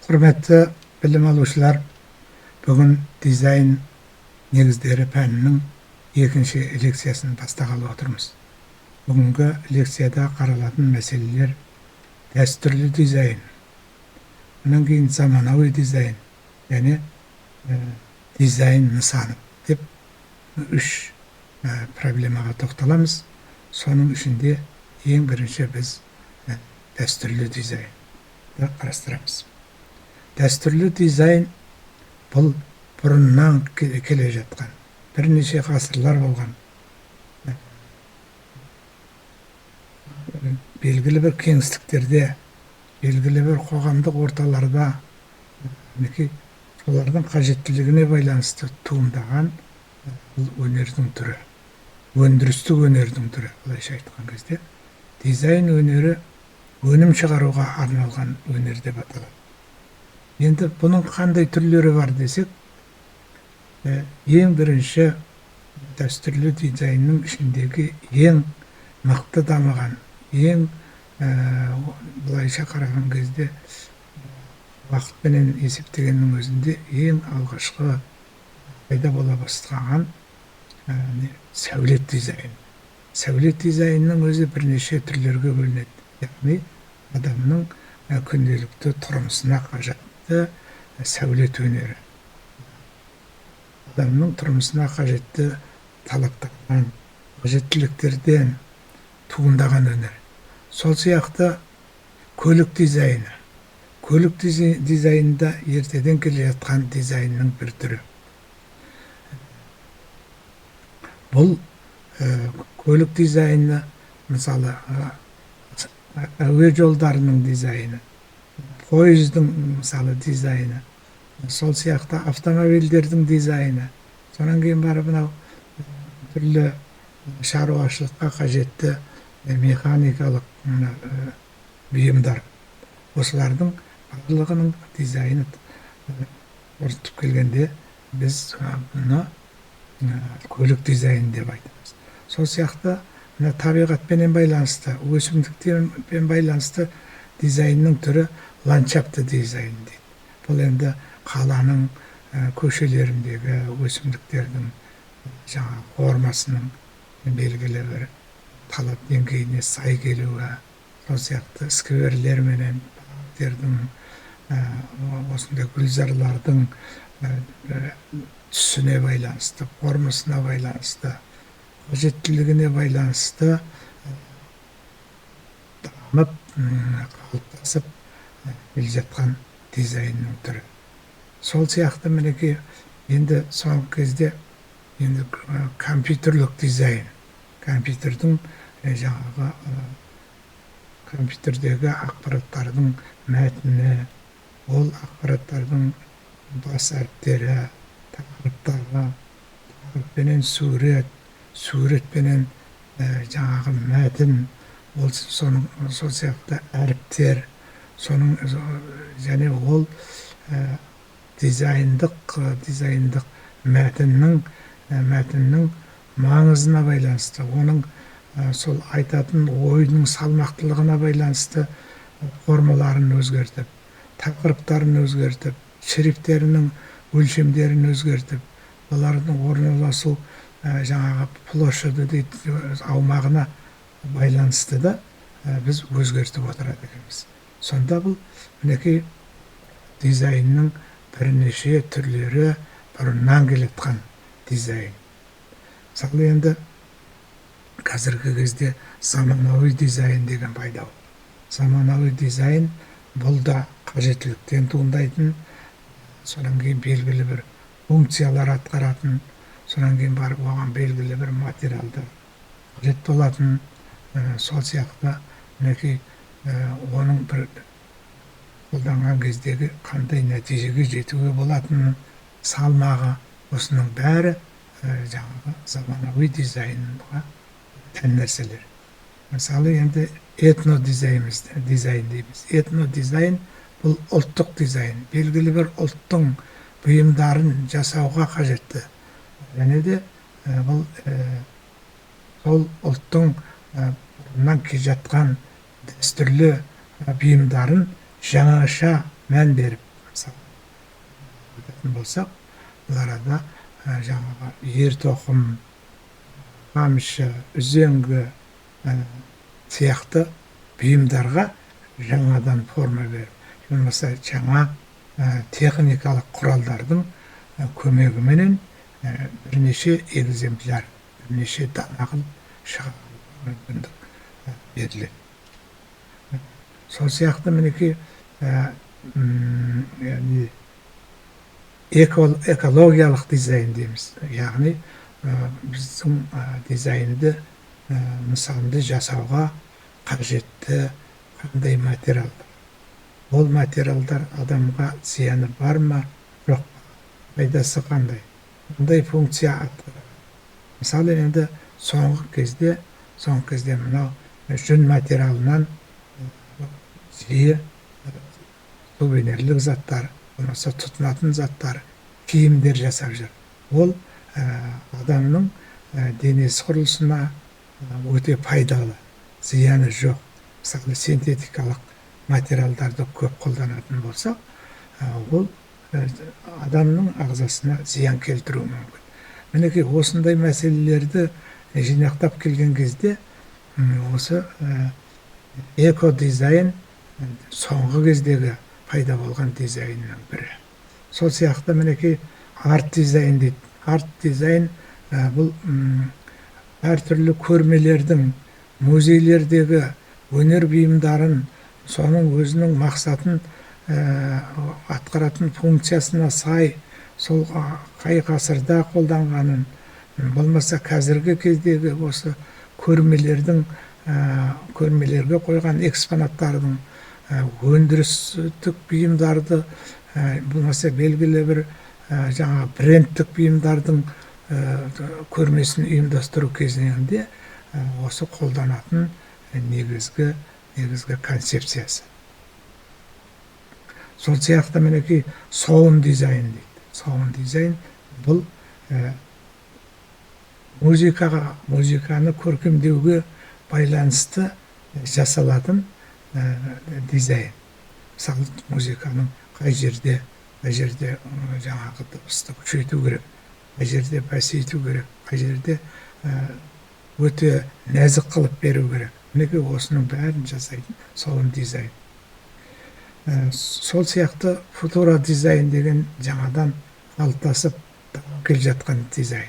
Hürmetli bilim aluşlar, bugün dizayn negizleri pәнінің екінші лекциясын бастағалы отырмыз. Бүгінгі лекцияда қаралатын мәселелер дәстүрлі дизайн, онан кейін заманауи дизайн, және дизайн нысаны деп үш проблемаға тоқталамыз. Соның ішінде ең бірінші біз дәстүрлі дизайнды қарастырамыз. Дәстүрлі дизайн бұл бұрыннан келе жатқан, бірнеше ғасырлар болған, белгілі бір кеңістіктерде, белгілі бір қоғамдық орталарда, солардың қажеттілігіне байланысты туындаған бұл өнердің түрі, өндірістік өнердің түрі. Былайша айтқан кезде дизайн өнері өнім шығаруға арналған өнер деп аталады. Енді бұның қандай түрлері бар десек, ең бірінші дәстүрлі дизайнның ішіндегі ең мықты дамыған, ең былайша қараған кезде уақытпенен есептегеннің өзінде ең алғашқы пайда бола бастаған сәулет дизайн. Сәулет дизайнның өзі бірнеше түрлерге бөлінеді. Яғни адамның күнделікті тұрмысына қажетті сәулет өнері. Адамның тұрмысына қажетті талаптардан, қажеттіліктерден туындаған өнер. Сол сияқты көлік дизайны. Көлік дизайнында ертеден келе жатқан дизайнның бір түрі. Бұл көлік дизайны, мысалы, әуе жолдарының дизайны, пойыздың мысалы дизайны, сол сияқты автомобильдердің дизайны, сонан кейін барып түрлі шаруашылыққа қажетті механикалық бұйымдар. Осылардың барлығының дизайны ортып келгенде біз бұны көлік дизайны деп айтамыз. Сол сияқты табиғатпенен байланысты, өсімдіктермен байланысты дизайнның түрі ландшафты дизайн дейді. Бұл енді қаланың көшелеріндегі өсімдіктердің формасының белгілі бір талап деңгейіне сай келуі, сол сияқты скверлер менен парктердің, осындай гүлзарлардың түсіне байланысты, формасына байланысты, қажеттілігіне байланысты дамып, қалыптасып келе жатқан дизайнның түрі. Сол сияқты мінекей енді соңғы кезде енді компьютерлік дизайн, компьютердің жаңағы компьютердегі ақпараттардың мәтіні, ол ақпараттардың бас әріптері, тақырыптарға, тақырыппенен сурет, суретпенен жаңағы мәтін, сол сияқты әріптер, және ол дизайндық мәтіннің маңызына байланысты, оның сол айтатын ойының салмақтылығына байланысты формаларын өзгертіп, тақырыптарын өзгертіп, шрифтерінің өлшемдерін өзгертіп, олардың орналасу жаңағы площади дейді, аумағына байланысты да біз өзгертіп отырады екенбіз. Сонда бұл мінекей дизайнның бірнеше түрлері бұрыннан келетқан дизайн. Мысалы енді қазіргі кезде заманауи дизайн деген пайда болды. Заманауи дизайн бұл да қажеттіліктен туындайтын, сонан кейін белгілі бір функциялар атқаратын, сонан кейін барып оған белгілі бір материалдар қажет болатын, сол сияқты мінекей оның бір қолданған кездегі қандай нәтижеге жетуге болатынын салмағы, осының бәрі жаңағы заманауи дизайнға тән нәрселер. Мысалы енді этнодизайн дейміз. Этнодизайн бұл ұлттық дизайн, белгілі бір ұлттың бұйымдарын жасауға қажетті. Және де бұл сол ұлттың бұрыннан келе жатқан дәстүрлі бұйымдарын жаңаша мән беріп, айтатын болсақ, бұл арада жаңағы ер-тоқым, қамшы, үзеңгі сияқты бұйымдарға жаңадан форма беріп, болмаса жаңа техникалық құралдардың көмегіменен бірнеше экземпляр, бірнеше дана қылып шығаруға мүмкіндік беріледі. Сол сияқты мінекей экологиялық дизайн дейміз. Яғни біздің дизайнды нысанды жасауға қажетті қандай материалдар. Ол материалдар адамға зияны бар ма, жоқ па? Пайдасы қандай? Қандай функция атқарады? Мысалы енді соңғы кезде мынау жүн материалынан жиі сувенирлік заттар, болмаса тұтынатын заттар, киімдер жасап жүр. Ол адамның денесі құрылысына өте пайдалы, зияны жоқ. Мысалы синтетикалық материалдарды көп қолданатын болсақ, ол адамның ағзасына зиян келтіруі мүмкін. Мінекей осындай мәселелерді жинақтап келген кезде осы эко-дизайн соңғы кездегі пайда болған дизайнның бірі. Сол сияқты мінекей арт-дизайн дейді. Арт-дизайн бұл әртүрлі көрмелердің, музейлердегі өнер бұйымдарын, соның өзінің мақсатын атқаратын функциясына сай, сол қай ғасырда қолданғанын, болмаса қазіргі кездегі осы көрмелерге қойған экспонаттардың өндірістік бұйымдарды, болмаса белгілі бір жаңа брендтік бұйымдардың көрмесін ұйымдастыру кезеңінде осы қолданатын негізгі концепциясы. Сол сияқты мінекей саунд дизайн дейді. Саунд дизайн бұл музыканы көркемдеуге байланысты жасалатын дизайн. Мысалы музыканың қай жерде жаңағы дыбысты күшейту керек, қай жерде бәсейту керек, қай жерде өте нәзік қылып беру керек. Мінекей осының бәрін жасайтын саунд дизайн. Сол сияқты футура дизайн деген жаңадан қалыптасып келе жатқан дизайн.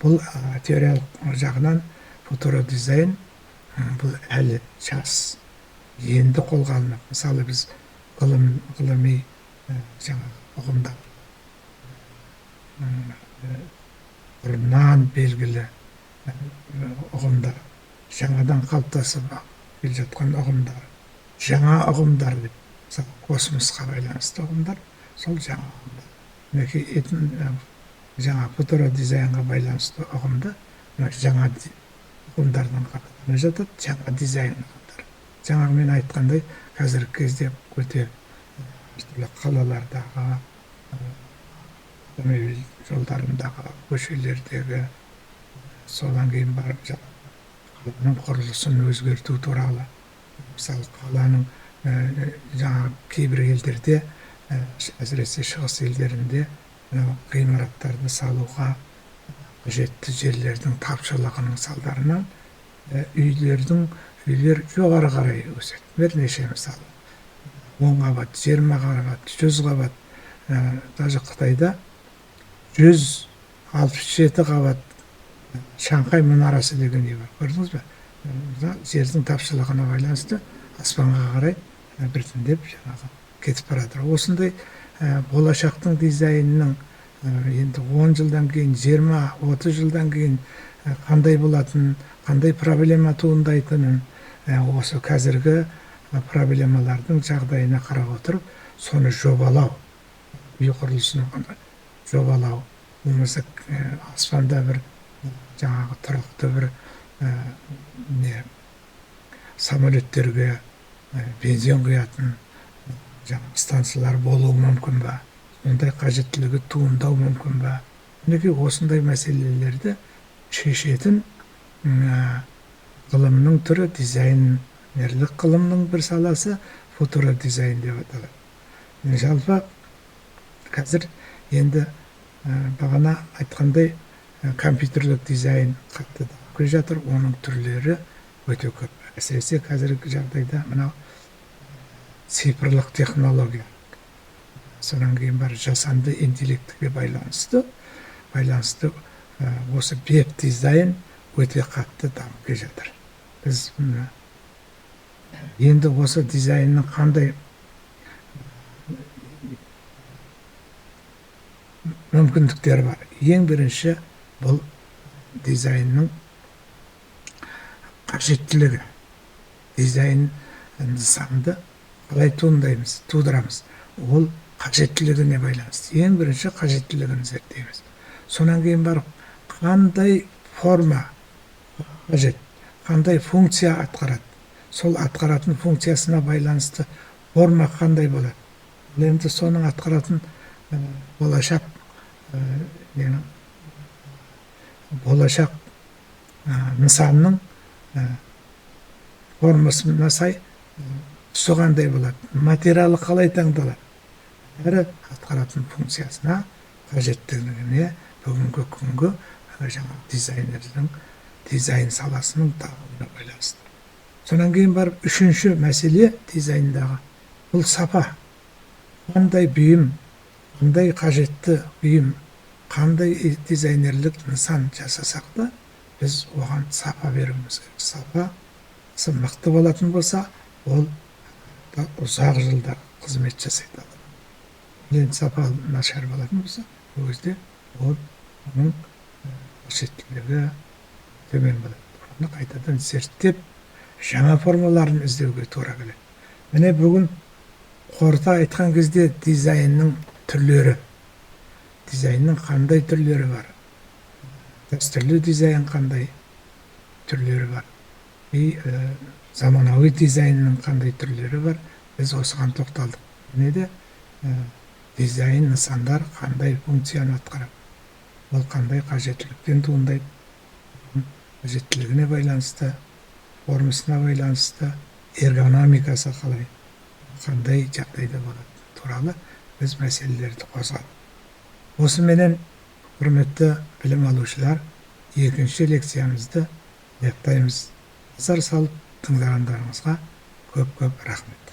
Бұл теориялық жағынан футура дизайн бұл әлі жас, енді қолға алынып. Мысалы біз ғылыми ұғымдар бұрыннан белгілі ұғымдар, жаңадан қалыптасып келе жатқан ұғымдар, жаңа ұғымдар деп, мысалы космосқа байланысты ұғымдар, сол жаңа ұғымдар. Мінекей жаңа футура дизайнға байланысты ұғымды жаңа ұғымдардың қатарына жатады, жаңа дизайн ұғымдар. Жаңа мен айтқандай, қазіргі кезде өте қалалардағы, автомобиль жолдарындағы, көшелердегі, содан кейін барып қаланың құрылысын өзгерту туралы. Мысалы қаланың жаңа кейбір елдерде, әсіресе шығыс елдерінде ғимараттарды салуға қажетті жерлердің тапшылығының салдарынан үйлер жоғары қарай өседі. Бірнеше мысалы 10 қабат, 20 қабат, 100 қабат, даже Қытайда 167 қабат Шанхай мұнарасы деген не бар. Көрдіңіз бе? Жердің тапшылығына байланысты аспанға қарай біртіндеп кетіп барады. Осындай болашақтың дизайнының енді 10 жылдан кейін, 20-30 жылдан кейін қандай болатынын, қандай проблема туындайтынын, осы қазіргі проблемалардың жағдайына қарап отырып, соны жобалау, үй құрылысын жобалау, болмаса аспанда бір жаңағы тұрақты бір самолеттерге бензин құятын жаңағы станциялар болуы мүмкін ба, ондай қажеттілігі туындау мүмкін ба. Мінекей осындай мәселелерді шешетін ғылымның түрі, дизайнерлік ғылымның бір саласы футура дизайн деп аталады. Жалпы қазір Енді бағана айтқандай компьютерлік дизайн қатты дамып келе жатыр, оның түрлері өте көп. Әсіресе қазіргі жағдайда мынау цифрлық технология, содан кейін бар жасанды интеллектіге байланысты осы веб дизайн өте қатты дамып келе жатыр. Біз енді осы дизайнның қандай мүмкіндіктері бар? Ең бірінші бұл дизайнның қажеттілігі. Дизайн нысанды қалай тудырамыз? Ол қажеттілігіне байланысты. Ең бірінші қажеттілігін зерттейміз. Сонан кейін барып, қандай форма қажет, қандай функция атқарады, сол атқаратын функциясына байланысты форма қандай болады. Енді соның атқаратын болашақ нысанның формасына сай түсі қандай болады, материалы қалай таңдалады, әрі атқаратын функциясына, қажеттілігіне, бүгінгі күнгі дизайнердің дизайн саласының дамуына байланысты. Сонан кейін барып, үшінші мәселе дизайндағы бұл сапа. Қандай бұйым, қандай қажетті бұйым, қандай дизайнерлік нысан жасасақ та, біз оған сапа беруіміз керек. Сапасы мықты болатын болса, ол ұзақ жылдар қызмет жасайды. Енді сапа нашар болатын болса, ол кезде оның қажеттілігі төмен болады. Оны қайтадан зерттеп, жаңа формаларын іздеуге тура келеді. Міне бүгін қорыта айтқан кезде дизайнның түрлері, дизайнның қандай түрлері бар, дәстүрлі дизайн қандай түрлері бар, заманауи дизайнның қандай түрлері бар, біз осыған тоқталдық. Міне де дизайн нысандар қандай функцияны атқарады, ол қандай қажеттіліктен туындайды, қажеттілігіне байланысты, формасына байланысты, эргономикасы қалай, қандай жағдайда болады туралы біз мәселелерді қозғадық. Осыменен, құрметті білім алушылар, екінші лекциямызды аяқтаймыз. Назар салып тыңдағандарыңызға көп-көп рахмет.